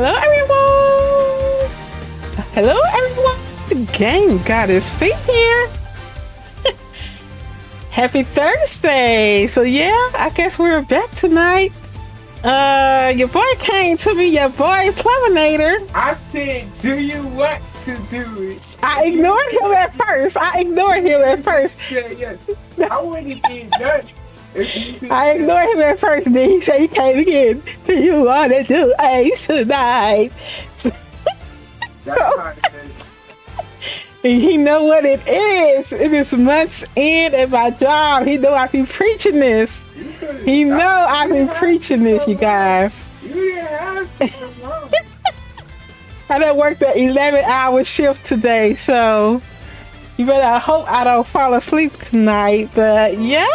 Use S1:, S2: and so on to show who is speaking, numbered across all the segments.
S1: Hello, everyone. Hello, everyone. The Game Goddess Fee here. Happy Thursday. So yeah, I guess we're back tonight. Your boy came to me, your boy Pluminator.
S2: I said, do you want to do it?
S1: I ignored him at first.
S2: Yeah. I wouldn't be done.
S1: I ignored him at first, and then he said he came again. Do you want to do Ace tonight?
S2: That's kind of crazy.
S1: And he know what it is. It is months in at my job. He know I be preaching this. He know I be preaching this, you guys.
S2: You didn't have to come on.
S1: I done worked an 11-hour shift today, so you better hope I don't fall asleep tonight. But yeah,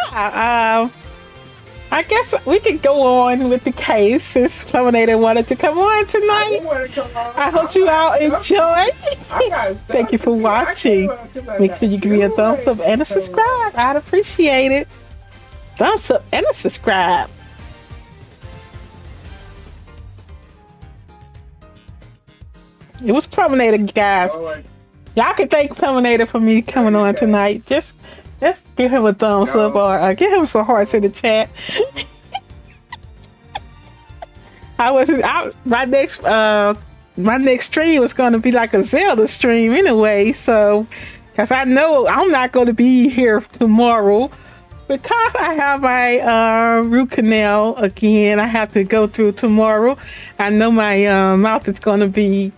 S1: I guess we could go on with the case since Pluminator wanted to come on tonight. I hope you all enjoy. Thank you for watching. Make sure you give me a thumbs up and a subscribe. I'd appreciate it. Thumbs up and a subscribe. It was Pluminator, guys. Y'all can thank Pluminator for me coming on tonight. Just give him a thumbs up or give him some hearts in the chat. My next stream was gonna be like a Zelda stream anyway, so because I know I'm not gonna be here tomorrow because I have my root canal again. I have to go through tomorrow. I know my mouth is gonna be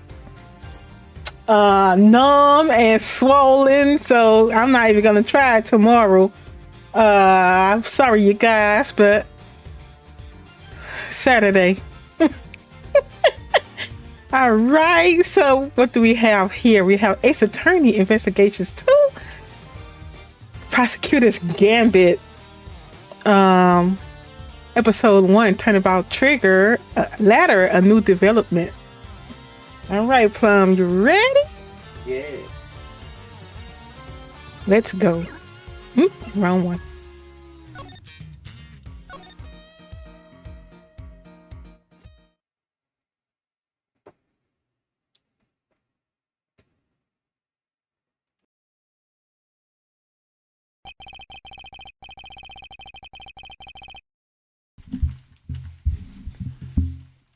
S1: numb and swollen, so I'm not even gonna try it tomorrow. I'm sorry, you guys, but Saturday. All right, so what do we have here? We have Ace Attorney Investigations 2, Prosecutor's Gambit, Episode 1, Turnabout Trigger, Ladder, a new development. All right, Plum, you ready?
S2: Yeah.
S1: Let's go. Wrong one.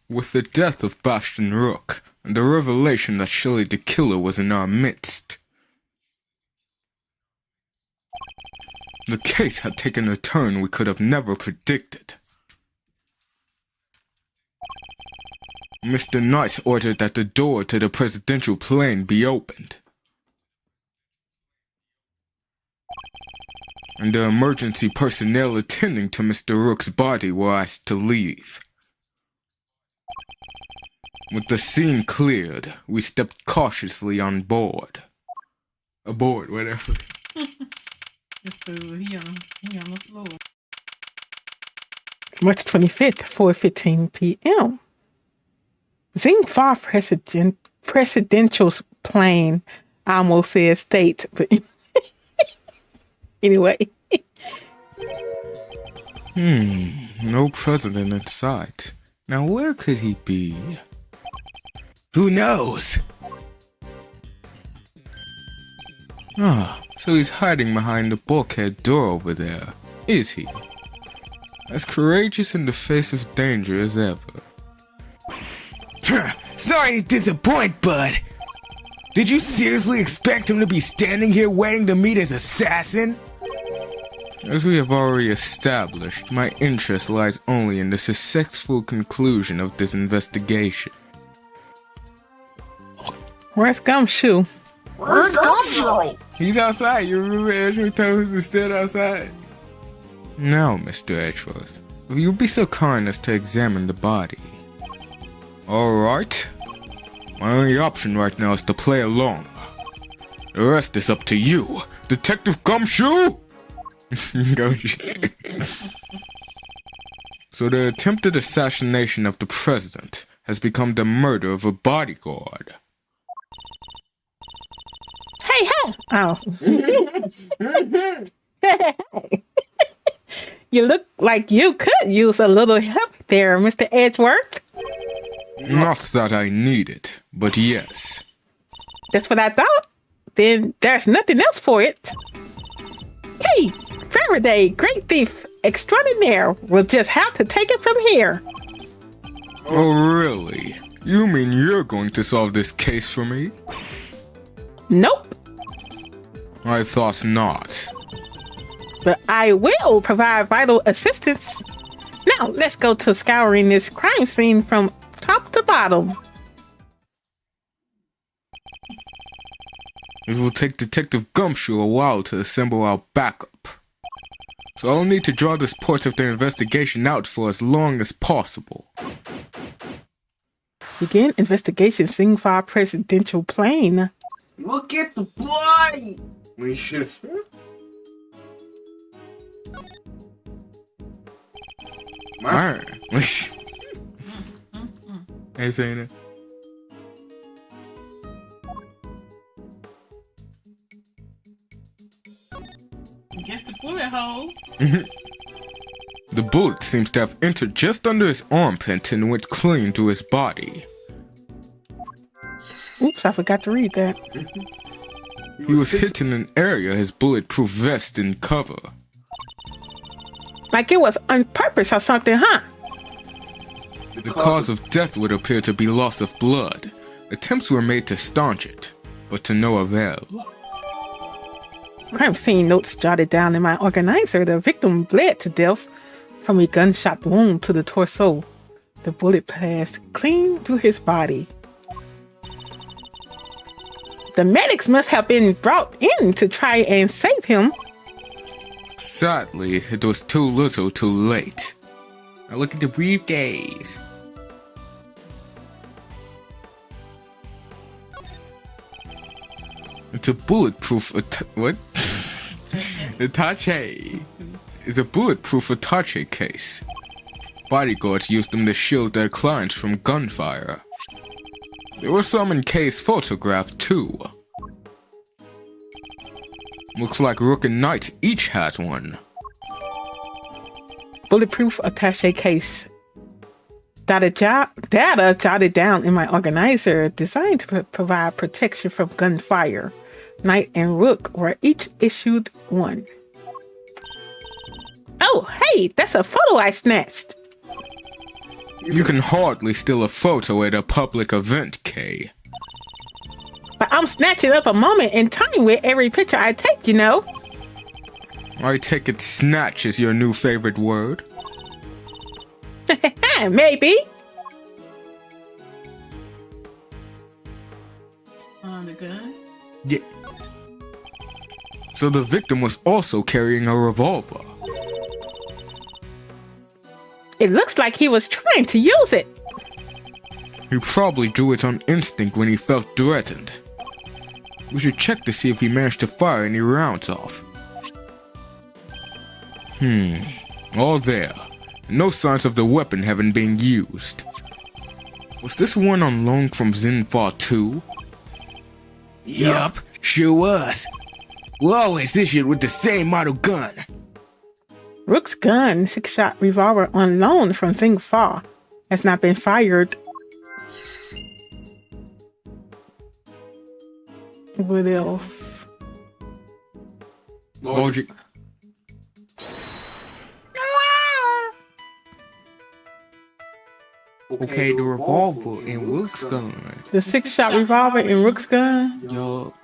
S3: With the death of Bastion Rook, and the revelation that Shelley the Killer was in our midst, the case had taken a turn we could have never predicted. Mr. Nice ordered that the door to the presidential plane be opened, and the emergency personnel attending to Mr. Rook's body were asked to leave. With the scene cleared, we stepped cautiously on board. Aboard, whatever.
S1: He on the floor. March 25th, 4:15 p.m. Zing Far Presidential Plane, I almost said state, but anyway.
S3: No president in sight. Now where could he be? Who knows? So he's hiding behind the bulkhead door over there, is he? As courageous in the face of danger as ever.
S4: Sorry to disappoint, bud. Did you seriously expect him to be standing here waiting to meet his assassin?
S3: As we have already established, my interest lies only in the successful conclusion of this investigation.
S1: Where's Gumshoe?
S4: Where's Gumshoe?
S3: He's outside. You remember Edgeworth told him to stand outside? Now, Mr. Edgeworth, will you be so kind as to examine the body? Alright. My only option right now is to play along. The rest is up to you, Detective Gumshoe! Gumshoe. So the attempted assassination of the president has become the murder of a bodyguard.
S1: Hey, hey! Oh. You look like you could use a little help there, Mr. Edgeworth.
S3: Not that I need it, but yes.
S1: That's what I thought. Then there's nothing else for it. Hey, Faraday, great thief extraordinaire. We'll just have to take it from here.
S3: Oh, really? You mean you're going to solve this case for me?
S1: Nope.
S3: I thought not.
S1: But I will provide vital assistance. Now, let's go to scouring this crime scene from top to bottom.
S3: It will take Detective Gumshoe a while to assemble our backup. So I'll need to draw this part of the investigation out for as long as possible.
S1: Begin investigation Sing 5 presidential plane.
S2: Look at the boy. We should.
S3: Alright. Hey, saying it.
S1: Guess the bullet hole.
S3: The bullet seems to have entered just under his armpit and went clean to his body.
S1: Oops, I forgot to read that.
S3: He was hit in an area his bulletproof vest didn't cover.
S1: Like it was on purpose or something, huh?
S3: The cause of death would appear to be loss of blood. Attempts were made to staunch it, but to no avail.
S1: Crime scene notes jotted down in my organizer. The victim bled to death from a gunshot wound to the torso. The bullet passed clean through his body. The medics must have been brought in to try and save him.
S3: Sadly, it was too little too late. Now look at the briefcase. It's a bulletproof what? Attache. It's a bulletproof attache case. Bodyguards used them to shield their clients from gunfire. There were some in case photographed too. Looks like Rook and Knight each had one.
S1: Bulletproof attaché case. Data jotted down in my organizer designed to provide protection from gunfire. Knight and Rook were each issued one. Oh, hey, that's a photo I snatched.
S3: You can hardly steal a photo at a public event, Kay.
S1: But I'm snatching up a moment in time with every picture I take, you know.
S3: I take it snatch is your new favorite word?
S1: Maybe.
S5: On the gun?
S3: Yeah. So the victim was also carrying a revolver.
S1: It looks like he was trying to use it.
S3: He probably drew it on instinct when he felt threatened. We should check to see if he managed to fire any rounds off. All there. No signs of the weapon having been used. Was this one on loan from Zinfar 2?
S4: Yup, sure was. We're always issued with the same model gun.
S1: Rook's gun, 6-shot revolver on loan from Zing Fa, has not been fired. What else?
S3: Logic. Okay, the revolver in Rook's gun.
S1: The 6-shot revolver in Rook's gun?
S3: Yup.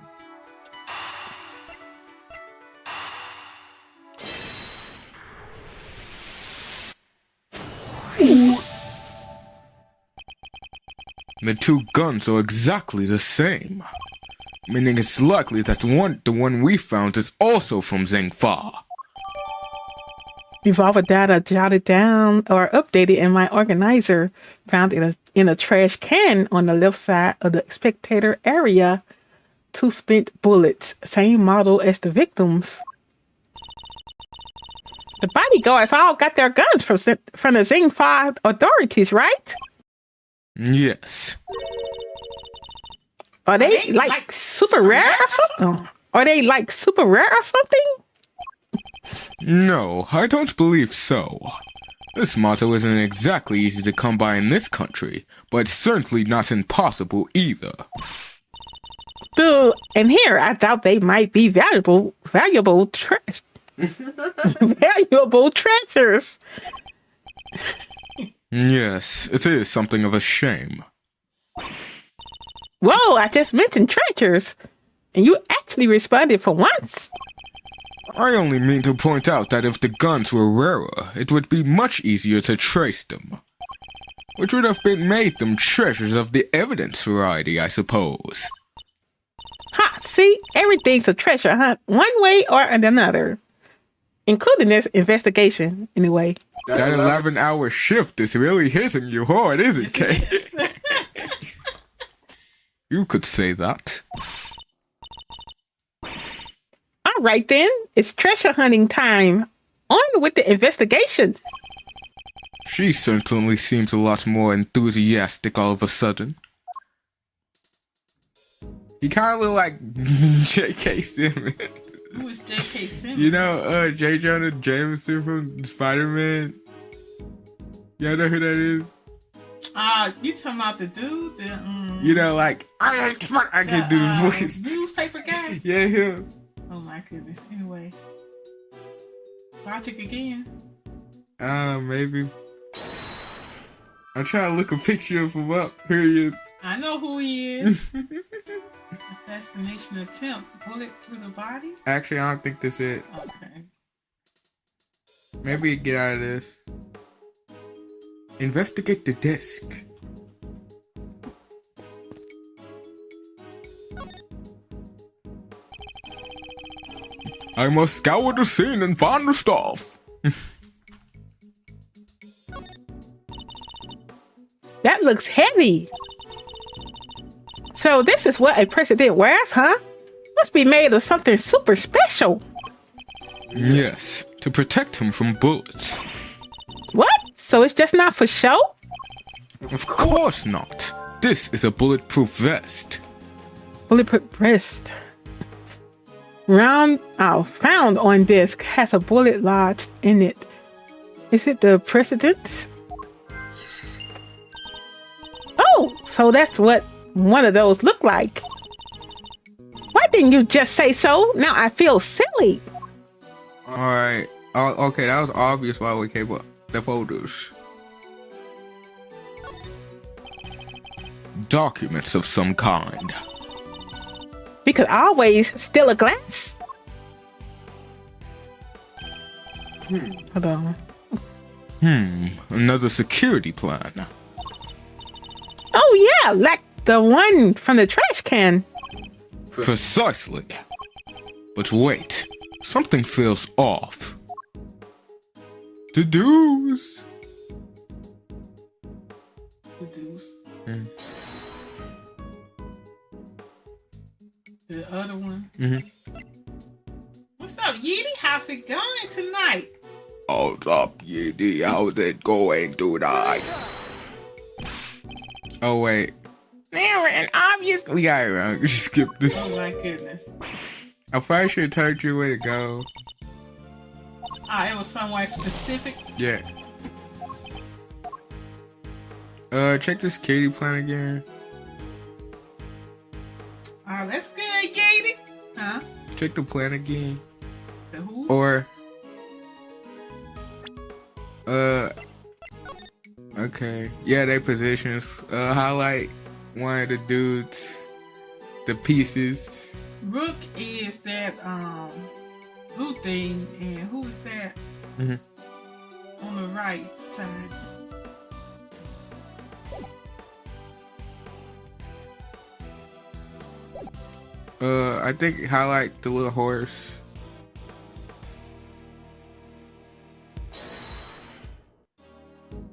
S3: The two guns are exactly the same. Meaning it's likely that the one we found is also from Zengfa.
S1: Revolver data jotted down or updated in my organizer, found in a trash can on the left side of the spectator area. 2 spent bullets, same model as the victims. The bodyguards all got their guns from the Zingfa authorities, right?
S3: Yes.
S1: Are they like super rare or something? Are they like super rare or something?
S3: No, I don't believe so. This motto isn't exactly easy to come by in this country, but it's certainly not impossible either.
S1: Dude, and here I thought they might be valuable treasures. Valuable treasures.
S3: Yes, it is something of a shame.
S1: Whoa, I just mentioned treasures. And you actually responded for once.
S3: I only mean to point out that if the guns were rarer, it would be much easier to trace them. Which would have made them treasures of the evidence variety, I suppose.
S1: Ha, see? Everything's a treasure hunt, one way or another. Including this investigation, anyway.
S3: That 11-hour shift is really hitting you hard, isn't Kay? You could say that.
S1: All right then, it's treasure hunting time. On with the investigation.
S3: She certainly seems a lot more enthusiastic all of a sudden. He kind of look like J.K. Simmons.
S1: Who is J.K. Simmons?
S3: You know, J. Jonah Jameson from Spider-Man? Y'all know who that is?
S1: You talking about the dude?
S3: You know, like, I can do the voice.
S1: Newspaper guy?
S3: Yeah, him.
S1: Oh my goodness. Anyway. Watch it again.
S3: Maybe. I'm trying to look a picture of him up. Here he is.
S1: I know who he is. Assassination attempt. Bullet through the body?
S3: Actually, I don't think that's it.
S1: Okay.
S3: Maybe get out of this. Investigate the disc. I must scour the scene and find the stuff.
S1: That looks heavy. So this is what a president wears, huh? Must be made of something super special.
S3: Yes, to protect him from bullets.
S1: What? So it's just not for show?
S3: Of course not. This is a bulletproof vest.
S1: Bulletproof vest. Found on disc has a bullet lodged in it. Is it the president's? Oh, so that's what one of those look like. Why didn't you just say so? Now I feel silly.
S3: Alright. Okay, that was obvious why we came up. The photos. Documents of some kind.
S1: We could always steal a glass. Hold on.
S3: Another security plan.
S1: Oh yeah, like the one from the trash can.
S3: Precisely. But wait, something feels off. The deuce.
S1: The deuce. The other one. What's up, Yeety? How's it going tonight?
S3: What's up, Yeety? How's it going tonight? Oh, wait. Never an obvious. We got it wrong. We should skip this.
S1: Oh, my goodness.
S3: I probably should have told you where to go.
S1: It was somewhere specific?
S3: Yeah. Check this security plan again.
S1: That's good, Yeety. Huh?
S3: Check the plan again.
S1: The who?
S3: Or okay. Yeah, they positions. Highlight one of the dudes. The pieces.
S1: Rook is that blue thing, and who is that? On the right side.
S3: I think highlight the little horse.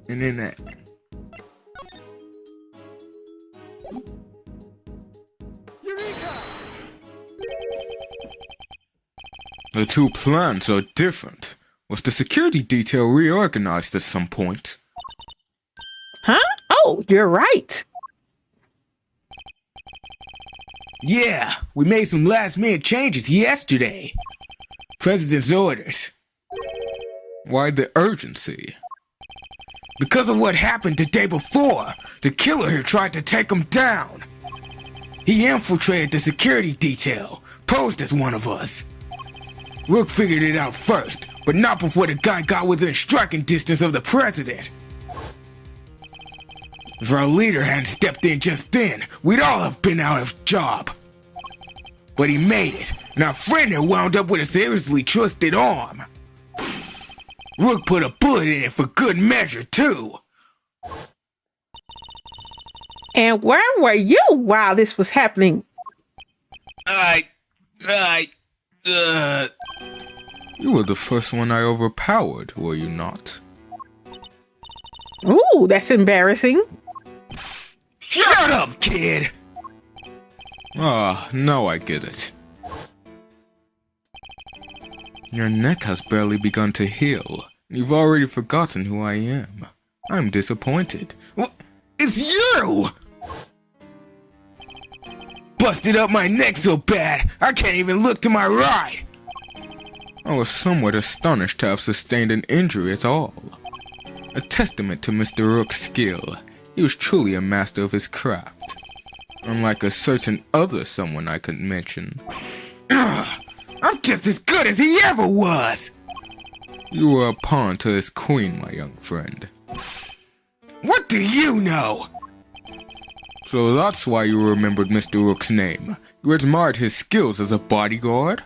S3: And then that. The two plans are different. Was the security detail reorganized at some point?
S1: Huh? Oh, you're right.
S4: Yeah, we made some last-minute changes yesterday. President's orders.
S3: Why the urgency?
S4: Because of what happened the day before, the killer here tried to take him down. He infiltrated the security detail, posed as one of us. Rook figured it out first, but not before the guy got within striking distance of the president. If our leader hadn't stepped in just then, we'd all have been out of job. But he made it, and our friend here wound up with a seriously twisted arm. Rook put a bullet in it for good measure, too.
S1: And where were you while this was happening?
S3: You were the first one I overpowered, were you not?
S1: Ooh, that's embarrassing.
S4: Shut up, kid!
S3: Ah, now I get it. Your neck has barely begun to heal. You've already forgotten who I am. I'm disappointed.
S4: What? It's you! Busted up my neck so bad, I can't even look to my right.
S3: I was somewhat astonished to have sustained an injury at all. A testament to Mr. Rook's skill. He was truly a master of his craft. Unlike a certain other someone I could mention.
S4: I'm just as good as he ever was!
S3: You were a pawn to his queen, my young friend.
S4: What do you know?
S3: So that's why you remembered Mr. Rook's name. You admired his skills as a bodyguard?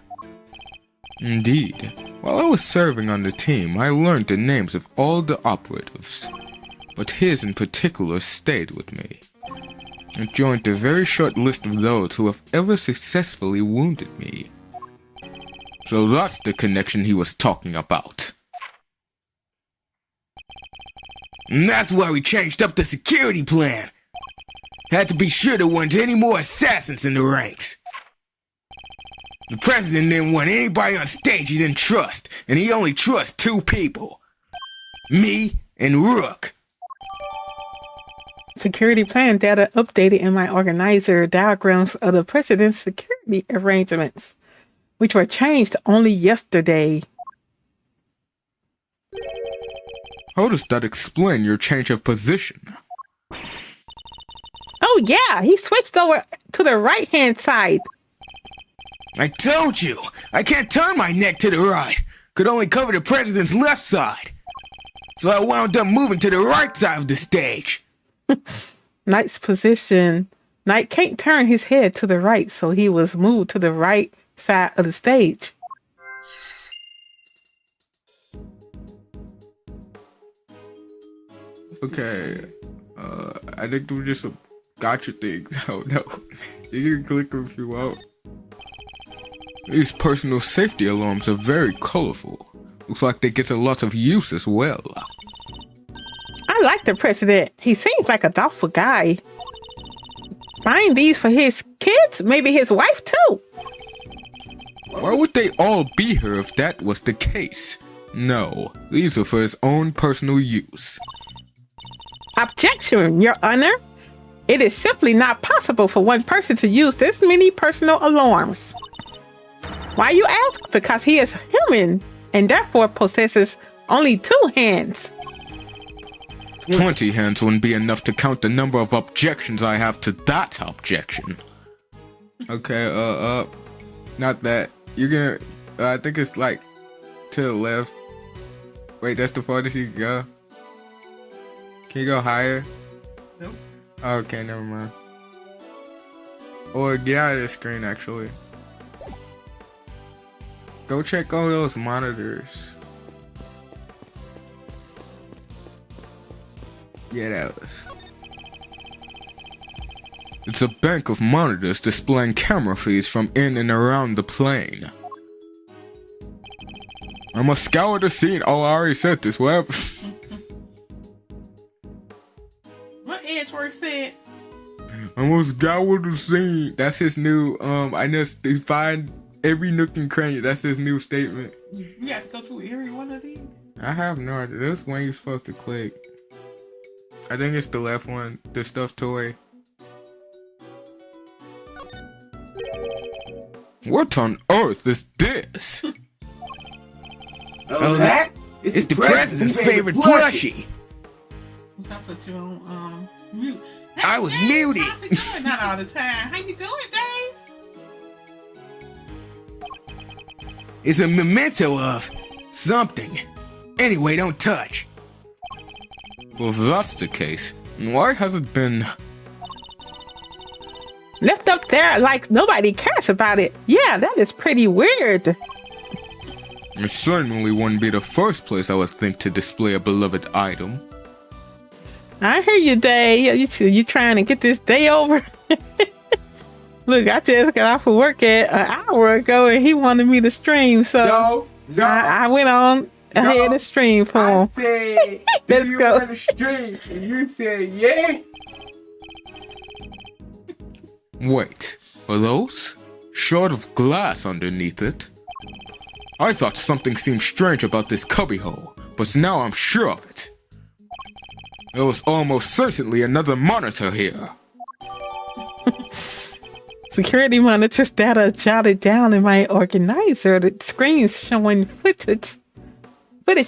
S3: Indeed. While I was serving on the team, I learned the names of all the operatives. But his in particular stayed with me. It joined the very short list of those who have ever successfully wounded me. So that's the connection he was talking about.
S4: And that's why we changed up the security plan. Had to be sure there weren't any more assassins in the ranks. The president didn't want anybody on stage he didn't trust, and he only trusts two people. Me and Rook.
S1: Security plan data updated in my organizer diagrams of the president's security arrangements, which were changed only yesterday.
S3: How does that explain your change of position?
S1: Oh yeah, he switched over to the right-hand side.
S4: I told you, I can't turn my neck to the right. Could only cover the president's left side. So I wound up moving to the right side of the stage.
S1: Knight's position. Knight can't turn his head to the right, so he was moved to the right side of the stage.
S3: Okay, I think we just gotcha things. Oh no, you can click them if you want. These personal safety alarms are very colorful. Looks like they get a lot of use as well.
S1: I like the president. He seems like a thoughtful guy. Buying these for his kids, maybe his wife too.
S3: Why would they all be here if that was the case? No, these are for his own personal use.
S1: Objection, Your Honor. It is simply not possible for one person to use this many personal alarms. Why you ask? Because he is human and therefore possesses only 2 hands.
S3: 20 hands wouldn't be enough to count the number of objections I have to that objection. Okay, not that. You're gonna, I think it's like to the left. Wait, that's the farthest you can go? Can you go higher?
S2: Nope.
S3: Okay, never mind. Or get out of the screen, actually. Go check all those monitors. Yeah, that was. It's a bank of monitors displaying camera feeds from in and around the plane. I must scour the scene. Oh, I already said this. What?
S1: What Edgeworth said?
S3: I must scour the scene. That's his new. I just find every nook and cranny. That's his new statement.
S1: You have to go through every one of these?
S3: I have no idea. This one you're supposed to click. I think it's the left one. The stuffed toy. What on earth is this?
S4: Oh, that? It's the president's favorite plushie.
S1: Oops, I put you on mute.
S4: I was muted.
S1: How's it going? Not all the time. How you doing, Dave?
S4: It's a memento of something. Anyway, don't touch.
S3: Well, if that's the case, why has it been...
S1: Left up there like nobody cares about it. Yeah, that is pretty weird.
S3: It certainly wouldn't be the first place I would think to display a beloved item.
S1: I hear you, Dave. You trying to get this day over? Look, I just got off of work an hour ago, and he wanted me to stream, so I went on ahead and stream for him.
S2: I said,
S1: Let's
S2: do you
S1: go.
S2: want to stream? And you said, yeah.
S3: Wait, are those? Shard of glass underneath it? I thought something seemed strange about this cubbyhole, but now I'm sure of it. There was almost certainly another monitor here.
S1: Security monitors data jotted down in my organizer. The screens showing footage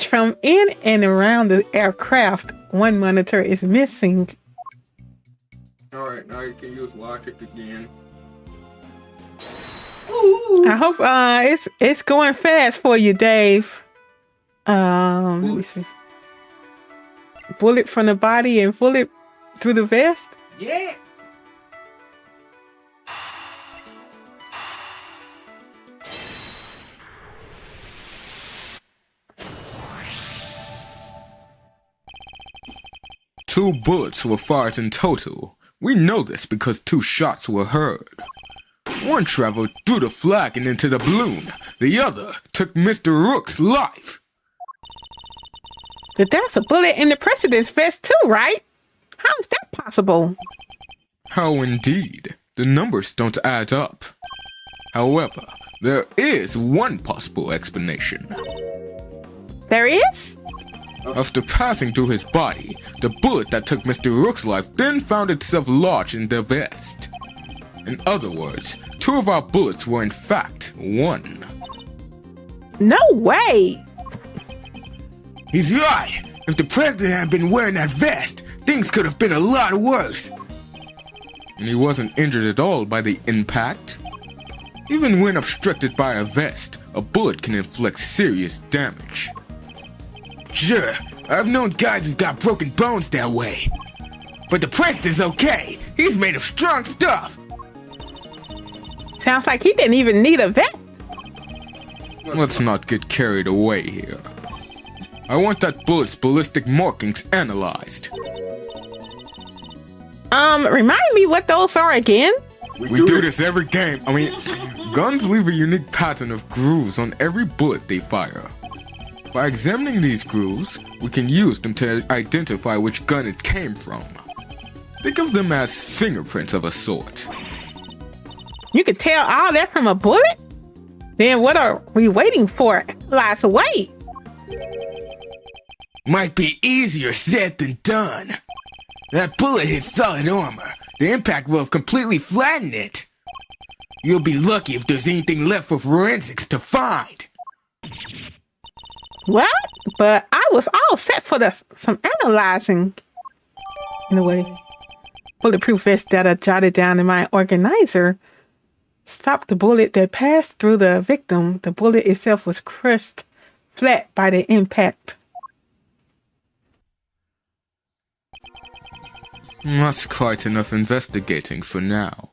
S1: from in and around the aircraft. One monitor is missing.
S2: Alright, now you can use logic again.
S1: I hope it's going fast for you, Dave. Let me see. Bullet from the body and bullet through the vest.
S2: Yeah.
S3: Two bullets were fired in total. We know this because 2 shots were heard. One traveled through the flag and into the balloon. The other took Mr. Rook's life.
S1: But there's a bullet in the president's vest too, right? How is that possible?
S3: How indeed. The numbers don't add up. However, there is one possible explanation.
S1: There is?
S3: After passing through his body, the bullet that took Mr. Rook's life then found itself lodged in the vest. In other words, 2 of our bullets were in fact 1.
S1: No way!
S4: He's right. If the president had been wearing that vest, things could have been a lot worse.
S3: And he wasn't injured at all by the impact. Even when obstructed by a vest, a bullet can inflict serious damage.
S4: Sure, I've known guys who've got broken bones that way. But the president's okay. He's made of strong stuff.
S1: Sounds like he didn't even need a vest.
S3: Let's not get carried away here. I want that bullet's ballistic markings analyzed.
S1: Remind me what those are again?
S3: We do this every game. Guns leave a unique pattern of grooves on every bullet they fire. By examining these grooves, we can use them to identify which gun it came from. Think of them as fingerprints of a sort.
S1: You could tell all that from a bullet? Then what are we waiting for? Lots of wait.
S4: Might be easier said than done. That bullet hit solid armor. The impact will have completely flattened it. You'll be lucky if there's anything left for forensics to find.
S1: What? But I was all set for some analyzing. In a way, bulletproof vest data jotted down in my organizer stopped the bullet that passed through the victim. The bullet itself was crushed flat by the impact.
S3: That's quite enough investigating for now.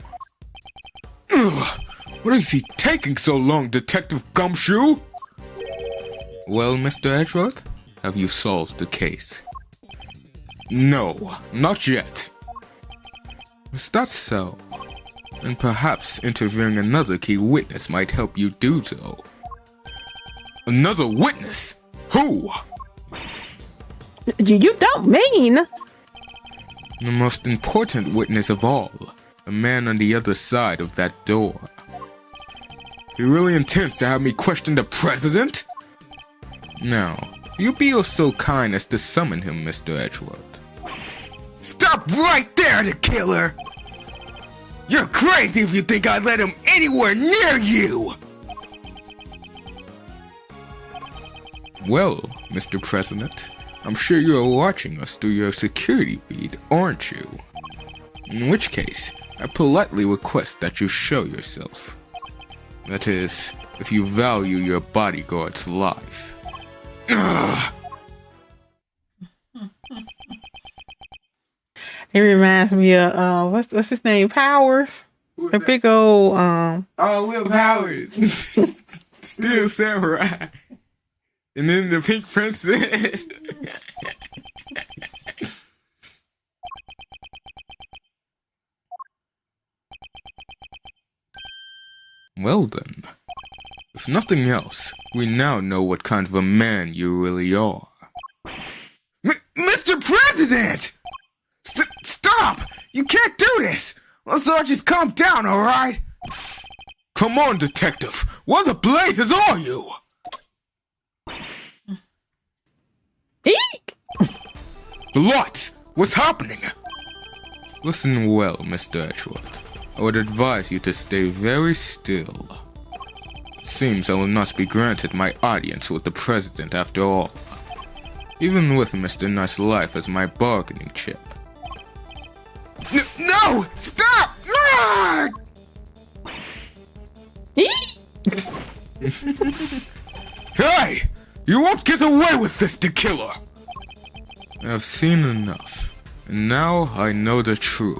S3: Ugh, what is he taking so long, Detective Gumshoe? Well, Mr. Edgeworth, have you solved the case? No, not yet. Is that so? And perhaps interviewing another key witness might help you do so. Another witness? Who?
S1: You don't mean...
S3: The most important witness of all, the man on the other side of that door. He really intends to have me question the president? Now, you be so kind as to summon him, Mr. Edgeworth.
S4: Stop right there, the killer! You're crazy if you think I'd let him anywhere near you!
S3: Well, Mr. President, I'm sure you are watching us through your security feed, aren't you? In which case, I politely request that you show yourself. That is, if you value your bodyguard's life. Ugh.
S1: It reminds me of what's his name? Powers. The big old
S3: Will Powers. Still samurai. And then the pink princess. Well then, if nothing else, we now know what kind of a man you really are.
S4: Mr. President! Stop! You can't do this! Let's all just calm down, alright?
S3: Come on, detective! What the blazes are you?
S1: eek.
S3: The lights! What's happening? Listen well, Mr. Edgeworth. I would advise you to stay very still. It seems I will not be granted my audience with the president after all. Even with Mr. Nice Life as my bargaining chip.
S4: No! Stop! Ah!
S3: Hey! You won't get away with this, the killer! I've seen enough, and now I know the truth.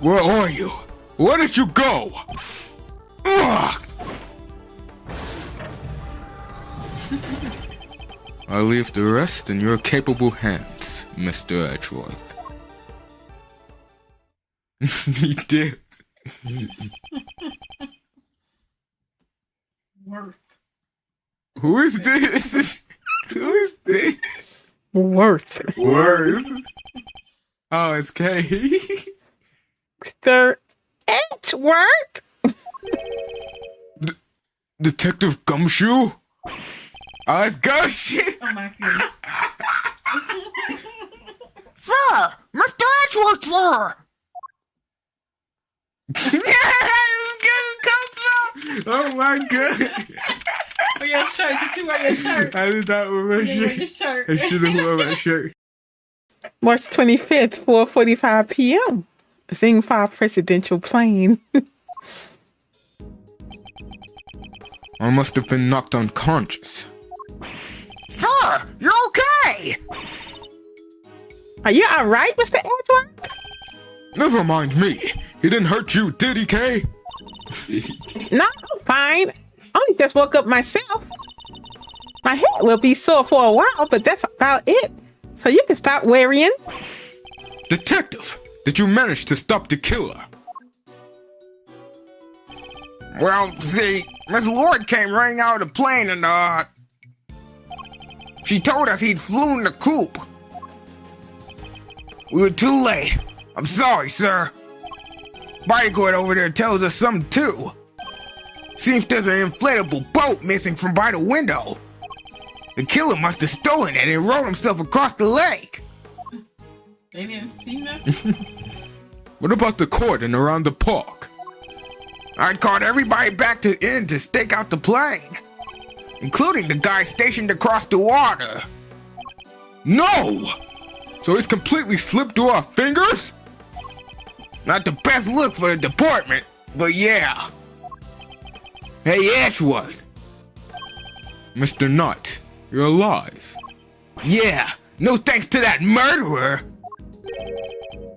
S3: Where are you? Where did you go? Ugh! I leave the rest in your capable hands, Mr. Edgeworth. He did.
S1: Worth.
S3: Who is this? Who is this?
S1: Worth.
S3: Worth. Oh, it's K.
S1: Mr. Edgeworth.
S3: Detective Gumshoe? Oh, it's Gumshoe.
S1: Oh my goodness.
S4: Sir! Mr. Edgeworth, sir!
S3: Oh my god.
S1: Wear your shirt. Did you wear your shirt?
S3: I did not wear my
S1: You wear
S3: shirt.
S1: your shirt.
S3: I should have worn my shirt.
S1: March 25th, 4:45 p.m. Zing 5 presidential plane.
S3: I must have been knocked unconscious.
S4: Sir! You're okay!
S1: Are you all right, Mr. Edgeworth?
S3: Never mind me. He didn't hurt you, did he, Kay?
S1: No, fine. Only just woke up myself. My head will be sore for a while, but that's about it. So you can stop worrying.
S3: Detective, did you manage to stop the killer?
S4: Well, see, Miss Lord came running out of the plane and, she told us he'd flown the coop. We were too late. I'm sorry, sir. Bodyguard over there tells us something, too. Seems there's an inflatable boat missing from by the window. The killer must have stolen it and rowed himself across the lake.
S1: They didn't see nothing?
S3: What about the cordon around the park?
S4: I'd called everybody back to stake out the plane, including the guy stationed across the water.
S3: No! So he's completely slipped through our fingers?
S4: Not the best look for the department, but yeah. Hey, Edgeworth.
S3: Mr. Knight, you're alive.
S4: Yeah, no thanks to that murderer.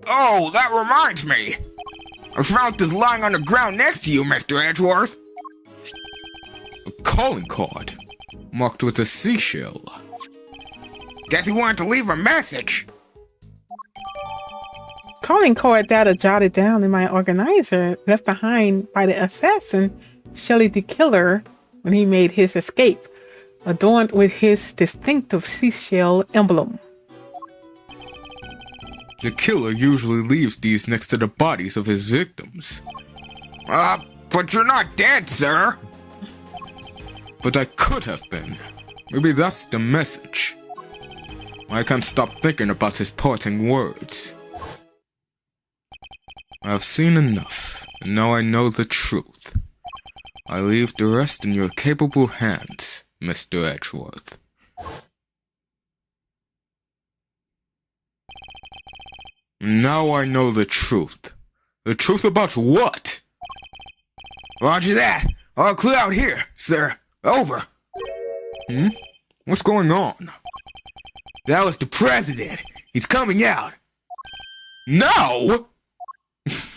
S4: Oh, that reminds me. I found this lying on the ground next to you, Mr. Edgeworth.
S3: A calling card, marked with a seashell.
S4: Guess he wanted to leave a message.
S1: Calling card that I jotted down in my organizer left behind by the assassin, Shelley the Killer, when he made his escape, adorned with his distinctive seashell emblem.
S3: The killer usually leaves these next to the bodies of his victims.
S4: But you're not dead, sir.
S3: But I could have been. Maybe that's the message. I can't stop thinking about his parting words. I've seen enough, and now I know the truth. I leave the rest in your capable hands, Mr. Edgeworth. Now I know the truth. The truth about what?
S4: Roger that. All clear out here, sir. Over.
S3: What's going on?
S4: That was the president. He's coming out.
S3: No!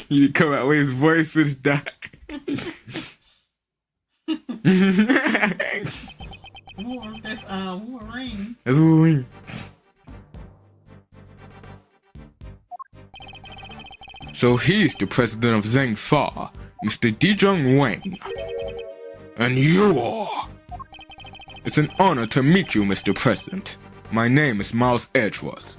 S3: He didn't come out with his voice for the doc.
S1: That's Wolverine.
S3: That's Wolverine. So he's the president of Zheng Fa, Mr. Dijong Wang.
S4: And you are?
S3: It's an honor to meet you, Mr. President. My name is Miles Edgeworth.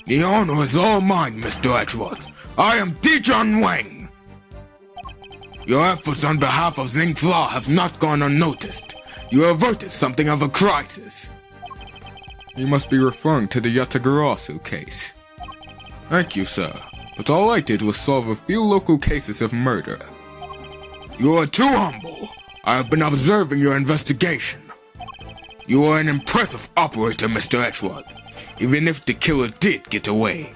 S4: The honor is all mine, Mr. Edgeworth. I am Dijong Wang. Your efforts on behalf of Zheng Fa have not gone unnoticed. You averted something of a crisis.
S3: You must be referring to the Yatagarasu case. Thank you, sir. But all I did was solve a few local cases of murder.
S4: You are too humble. I have been observing your investigation. You are an impressive operator, Mr. Edgeworth, even if the killer did get away.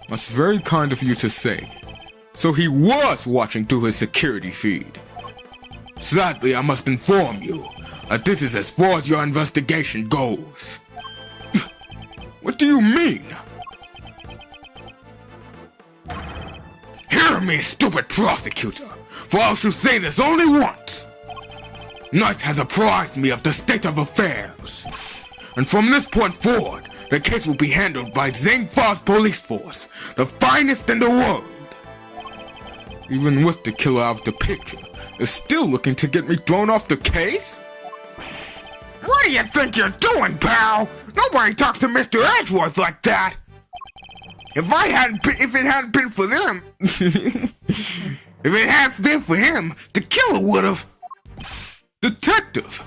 S3: That's very kind of you to say. So he was watching through his security feed.
S4: Sadly, I must inform you that this is as far as your investigation goes.
S3: What do you mean?
S4: Hear me, stupid prosecutor, for I shall say this only once. Knight has apprised me of the state of affairs, and from this point forward, the case will be handled by Zheng Fa's police force, the finest in the world.
S3: Even with the killer out of the picture, is still looking to get me thrown off the case?
S4: What do you think you're doing, pal? Nobody talks to Mr. Edgeworth like that. If it hadn't been for them, if it hadn't been for him, the killer would've.
S3: Detective!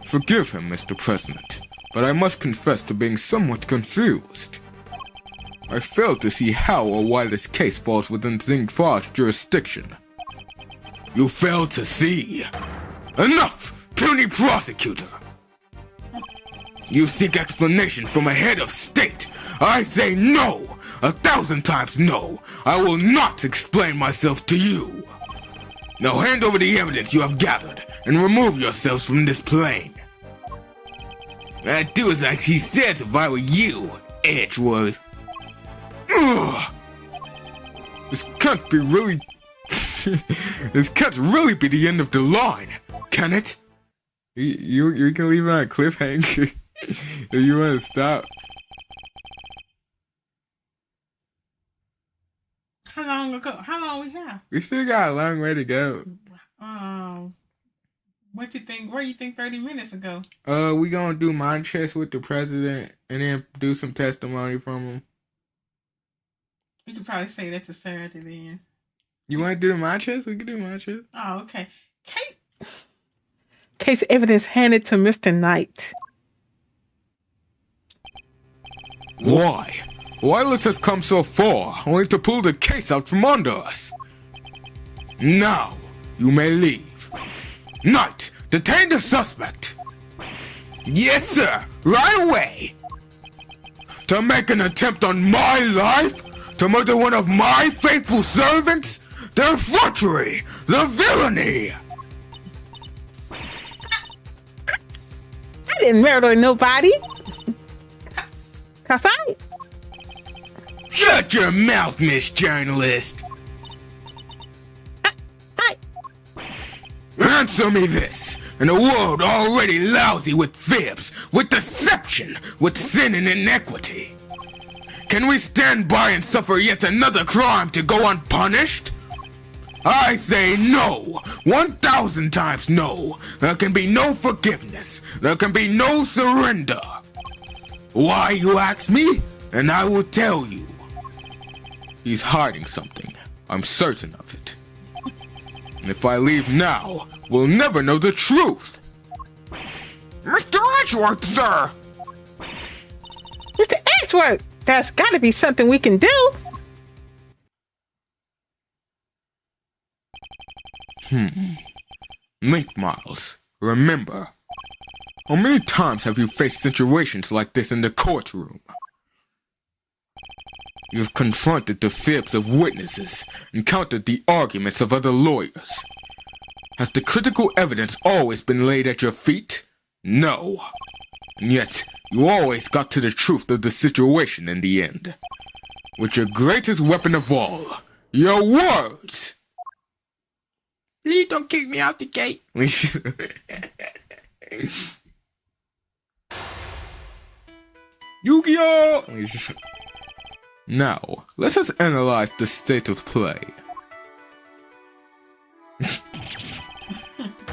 S3: Forgive him, Mr. President, but I must confess to being somewhat confused. I fail to see how or why this case falls within Zheng Fa's jurisdiction.
S4: You fail to see. Enough, puny prosecutor! You seek explanation from a head of state. I say no! 1,000 times no! I will not explain myself to you! Now hand over the evidence you have gathered and remove yourselves from this plane. I'd do as he says if I were you, Edgeworth.
S3: Ugh. This can't be really... This can't really be the end of the line, can it? You can leave it on a cliffhanger if you want to stop.
S1: How long we have?
S3: We still got a long way to go.
S1: What you think? Where you think 30 minutes ago?
S3: We gonna do mind chess with the president and then do some testimony from him.
S1: We could probably say that to Saturday then.
S3: You want to do the mind chess? We can do mind chess.
S1: Oh, okay. Case evidence handed to Mr. Knight.
S3: Why? Why let us come so far, only to pull the case out from under us?
S4: Now, you may leave. Knight, detain the suspect. Yes, sir, right away. To make an attempt on my life? To murder one of my faithful servants? The effrontery! The villainy!
S1: I didn't murder nobody. Cause I...
S4: Shut your mouth, Miss Journalist! Answer me this! In a world already lousy with fibs, with deception, with sin and inequity, can we stand by and suffer yet another crime to go unpunished? I say no! 1,000 times no! There can be no forgiveness. There can be no surrender. Why, you ask me? And I will tell you.
S3: He's hiding something. I'm certain of it. And if I leave now, we'll never know the truth.
S4: Mr. Edgeworth, sir!
S1: Mr. Edgeworth, there's gotta be something we can do.
S3: Link Miles, remember, How many times have you faced situations like this in the courtroom? You've confronted the fibs of witnesses and countered the arguments of other lawyers. Has the critical evidence always been laid at your feet? No. And yet, you always got to the truth of the situation in the end. With your greatest weapon of all, your words!
S4: Please don't kick me out the gate.
S3: Yu-Gi-Oh! Now, let us analyze the state of play.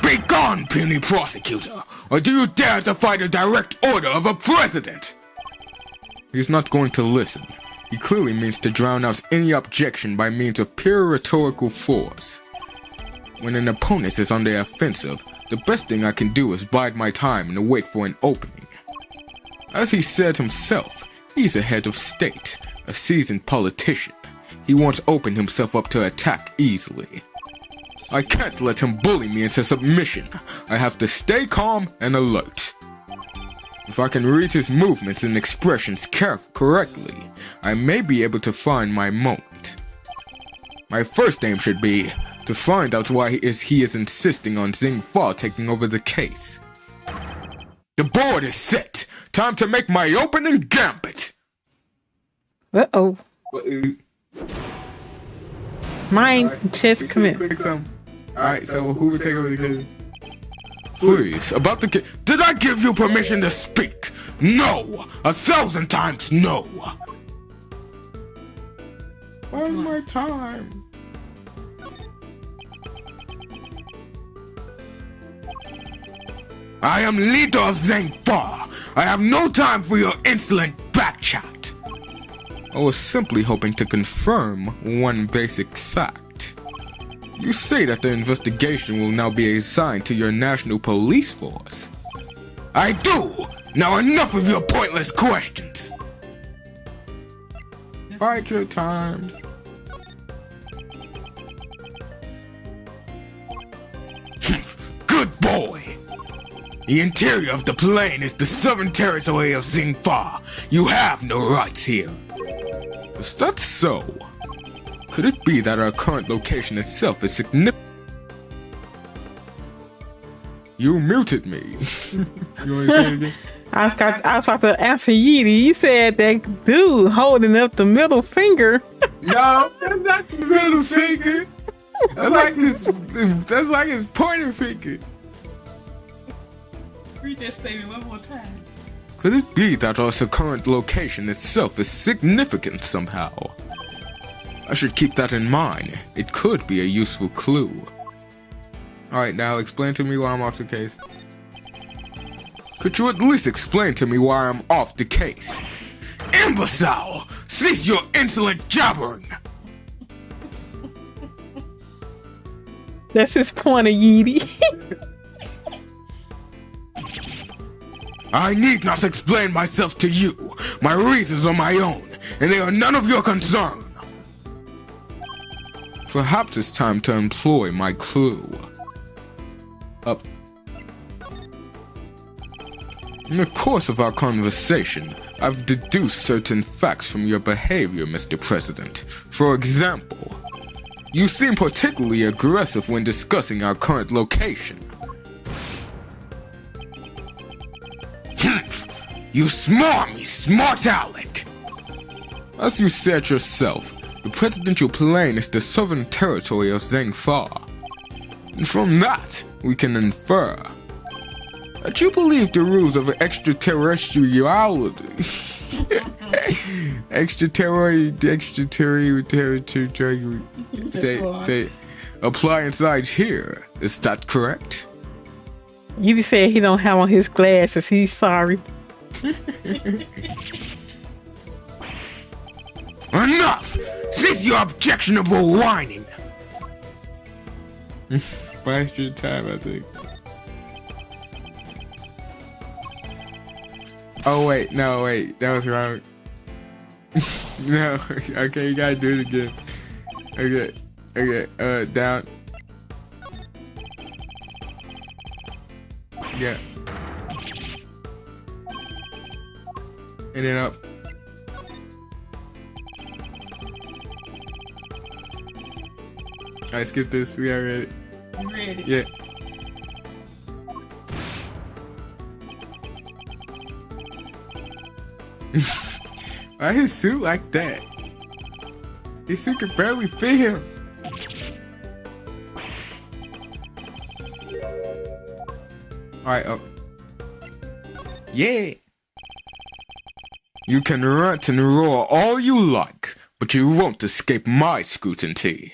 S4: Be gone, puny prosecutor, or do you dare defy the direct order of a president?
S3: He's not going to listen. He clearly means to drown out any objection by means of pure rhetorical force. When an opponent is on the offensive, the best thing I can do is bide my time and wait for an opening. As he said himself, he's a head of state, a seasoned politician. He won't open himself up to attack easily. I can't let him bully me into submission. I have to stay calm and alert. If I can read his movements and expressions correctly, I may be able to find my moment. My first aim should be to find out why he is insisting on Xing Fa taking over the case. The board is set. Time to make my opening gambit.
S1: Uh-oh. Mine just commenced.
S3: Alright, so who would take over the case? Please, about the case.
S4: Did I give you permission to speak? No! 1,000 times no!
S3: One more time.
S4: I am leader of Xing Fa. I have no time for your insolent backchat.
S3: I was simply hoping to confirm one basic fact. You say that the investigation will now be assigned to your national police force.
S4: I do! Now enough of your pointless questions!
S3: Fight your time.
S4: Good boy! The interior of the plane is the southern territory of Xing Fa. You have no rights here.
S3: Is that so? Could it be that our current location itself is significant? You muted me. You want to say it again?
S1: I was about to answer Yeety. You said that dude holding up the middle finger.
S3: No, that's not the middle finger. That's like his pointer finger.
S1: Read that statement one more time.
S3: Could it be that our current location itself is significant somehow? I should keep that in mind. It could be a useful clue. Alright, now explain to me why I'm off the case. Could you at least explain to me why I'm off the case?
S4: Imbecile! Cease your insolent jabbering!
S1: That's his pointer, Yeety.
S4: I need not explain myself to you. My reasons are my own, and they are none of your concern.
S3: Perhaps it's time to employ my clue. In the course of our conversation, I've deduced certain facts from your behavior, Mr. President. For example, you seem particularly aggressive when discussing our current location.
S4: You smarmy, smart aleck!
S3: As you said yourself, the presidential plane is the southern territory of Xing Fa. And from that, we can infer that you believe the rules of extraterrestriality. Say, apply inside here. Is that correct?
S1: Yeety said he don't have on his glasses. He's sorry.
S4: Enough! Cease your objectionable whining!
S3: Waste your time, I think. Oh wait, no wait, that was wrong. No, okay, you gotta do it again. Okay, down. Yeah. And then up. Alright, skip this. We are ready.
S1: You ready?
S3: Yeah. Why his suit like that? His suit can barely fit him. Alright, up. Yeah. You can rant and roar all you like, but you won't escape my scrutiny.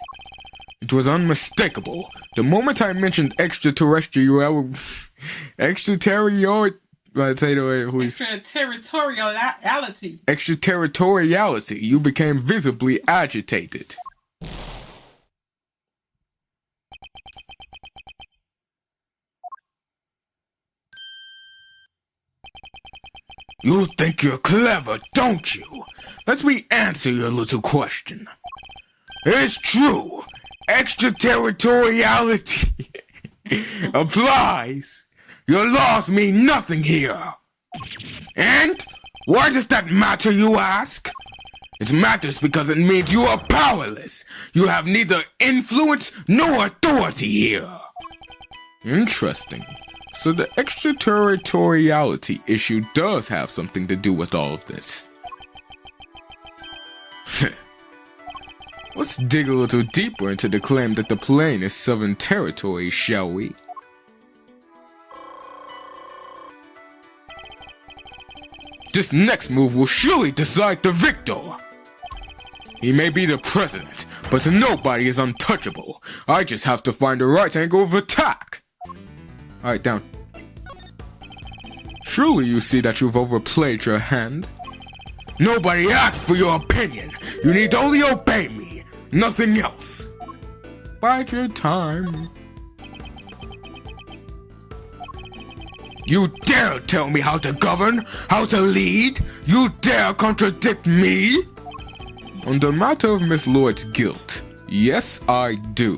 S3: It was unmistakable. The moment I mentioned extraterritoriality, you became visibly agitated. You think you're clever, don't you? Let me answer your little question. It's true. Extraterritoriality applies. Your laws mean nothing here. And why does that matter, you ask? It matters because it means you are powerless. You have neither influence nor authority here. Interesting. So the extraterritoriality issue does have something to do with all of this. Let's dig a little deeper into the claim that the plane is southern territory, shall we? This next move will surely decide the victor. He may be the president, but nobody is untouchable. I just have to find the right angle of attack. Alright, down. Surely you see that you've overplayed your hand? Nobody asked for your opinion. You need only obey me. Nothing else. Bide your time. You dare tell me how to govern? How to lead? You dare contradict me? On the matter of Miss Lloyd's guilt, yes, I do.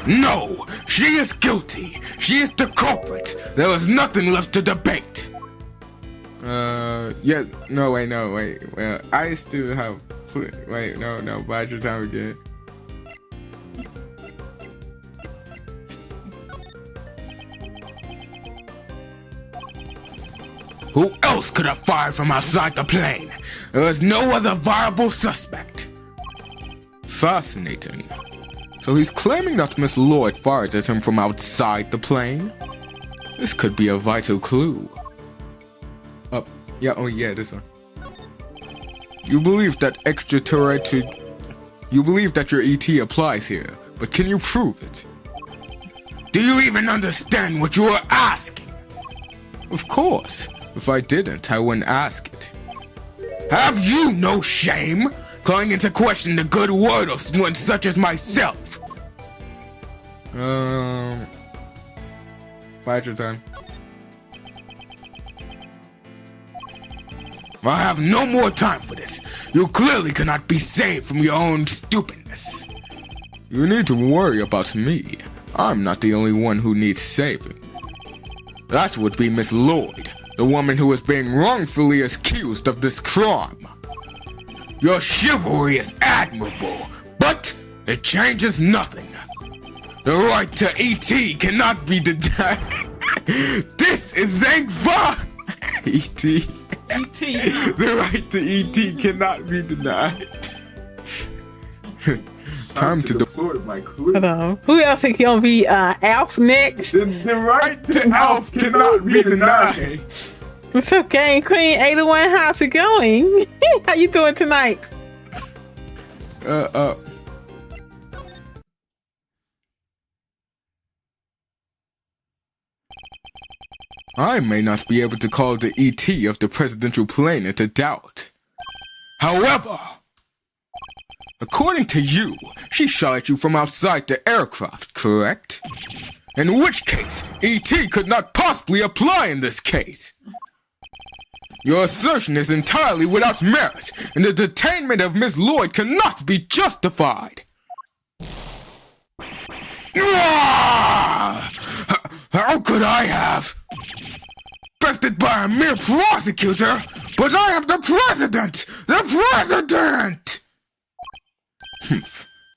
S3: No, she is guilty. She is the culprit. There is nothing left to debate. Yeah, no, wait, well, I still have, wait, no, bide your time again. Who else could have fired from outside the plane? There is no other viable suspect. Fascinating. So he's claiming that Miss Lloyd fired at him from outside the plane? This could be a vital clue. Yeah, oh yeah, this one. You believe that you believe that your ET applies here, but can you prove it? Do you even understand what you are asking? Of course. If I didn't, I wouldn't ask it. Have you no shame? Calling into question the good word of one such as myself. Bide your time. I have no more time for this. You clearly cannot be saved from your own stupidness. You need to worry about me. I'm not the only one who needs saving. That would be Miss Lloyd, the woman who is being wrongfully accused of this crime. Your chivalry is admirable, but it changes nothing. The right to ET cannot be denied. This is Zangva! ET. ET. The right to ET cannot be denied. Time to deploy my clue.
S1: Hold on. Who else is gonna be Alf next?
S3: The right to Alf cannot be denied.
S1: What's up, Game Queen 81? How's it going? How you doing tonight?
S3: I may not be able to call the ET of the presidential plane into doubt. However, according to you, she shot at you from outside the aircraft, correct? In which case, ET could not possibly apply in this case. Your assertion is entirely without merit, and the detainment of Miss Lloyd cannot be justified. How could I have? Bested by a mere prosecutor? But I am the president! The president!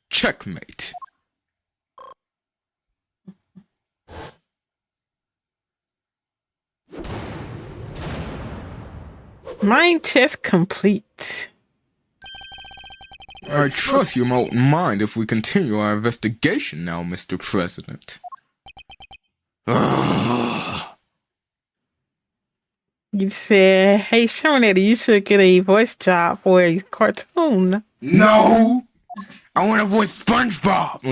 S3: Checkmate.
S1: Mind chest complete.
S3: I trust you won't mind if we continue our investigation now, Mr. President.
S1: You said, hey, Sherman, you should get a voice job for a cartoon.
S4: No! I want to voice SpongeBob!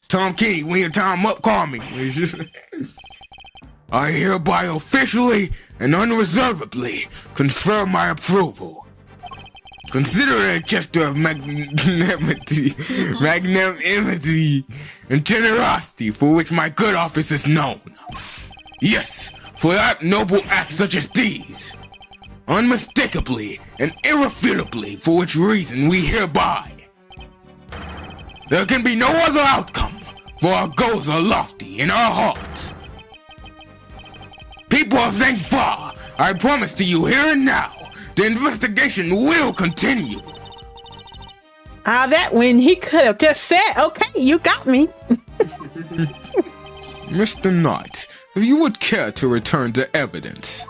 S4: Tom Kenny, when your time up, call me. I hereby officially and unreservedly confirm my approval. Consider it a gesture of magnanimity, and generosity for which my good office is known. Yes, for that noble act such as these. Unmistakably and irrefutably for which reason we hereby. There can be no other outcome, for our goals are lofty in our hearts. People of Zangfa, I promise to you here and now, the investigation will continue.
S1: That when he could have just said, okay, you got me.
S3: Mr. Knight, if you would care to return the evidence.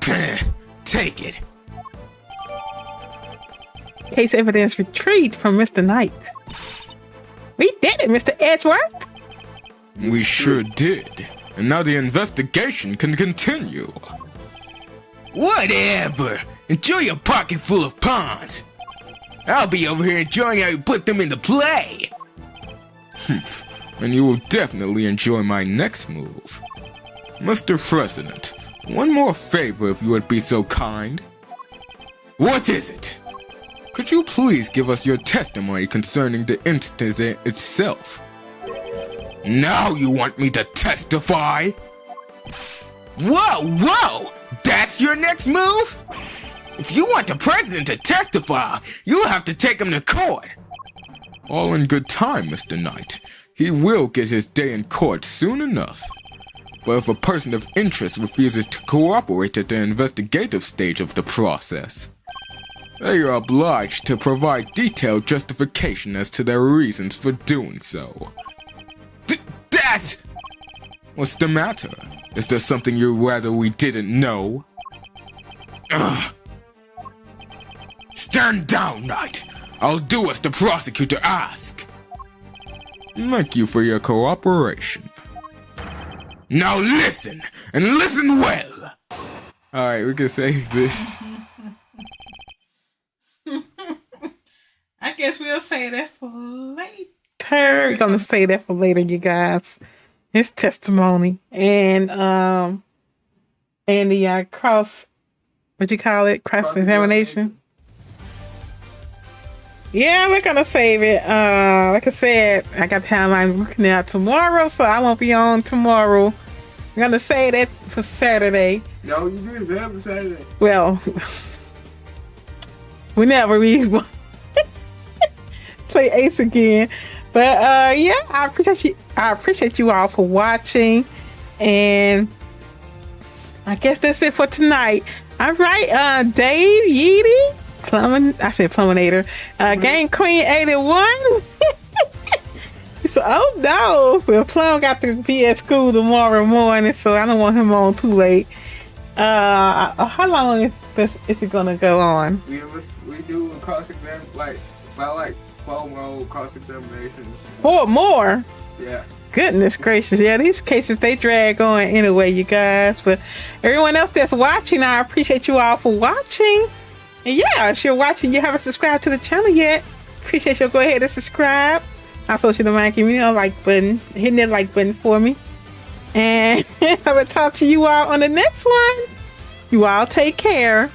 S4: Take it.
S1: Case evidence retrieved from Mr. Knight. We did it, Mr. Edgeworth.
S3: We sure did. And now the investigation can continue.
S4: Whatever. Enjoy your pocket full of pawns. I'll be over here enjoying how you put them into play.
S3: And you will definitely enjoy my next move. Mr. President, one more favor if you would be so kind.
S4: What is it?
S3: Could you please give us your testimony concerning the incident itself?
S4: Now you want me to testify? Whoa! That's your next move? If you want the president to testify, you'll have to take him to court.
S3: All in good time, Mr. Knight. He will get his day in court soon enough. But if a person of interest refuses to cooperate at the investigative stage of the process, they are obliged to provide detailed justification as to their reasons for doing so.
S4: That!
S3: What's the matter? Is there something you'd rather we didn't know?
S4: Stand down, Knight. I'll do as the prosecutor asks.
S3: Thank you for your cooperation.
S4: Now listen, and listen well.
S3: Alright, we can save this.
S1: I guess we'll say that for later. We're gonna say that for later, you guys. His testimony and the cross, what you call it, cross examination. Yeah, we're gonna save it. Like I said, I got time. I'm working out tomorrow, so I won't be on tomorrow. We're gonna save that for Saturday.
S2: No, you didn't say it for Saturday.
S1: Well, whenever we play Ace again. But yeah, I appreciate you all for watching, and I guess that's it for tonight. All right, Dave Yeedy, Pluminator, Game Queen 81. So, oh no, well, Plum got to be at school tomorrow morning, so I don't want him on too late. How long is it gonna go on?
S2: We do a cross exam about 4 more cross examinations.
S1: 4 more?
S2: Yeah.
S1: Goodness gracious. Yeah, these cases, they drag on anyway, you guys. But everyone else that's watching, I appreciate you all for watching. And yeah, if you're watching, you haven't subscribed to the channel yet, appreciate you. Go ahead and subscribe. Also, should mind giving me a like button, hitting that like button for me. And I will talk to you all on the next one. You all take care.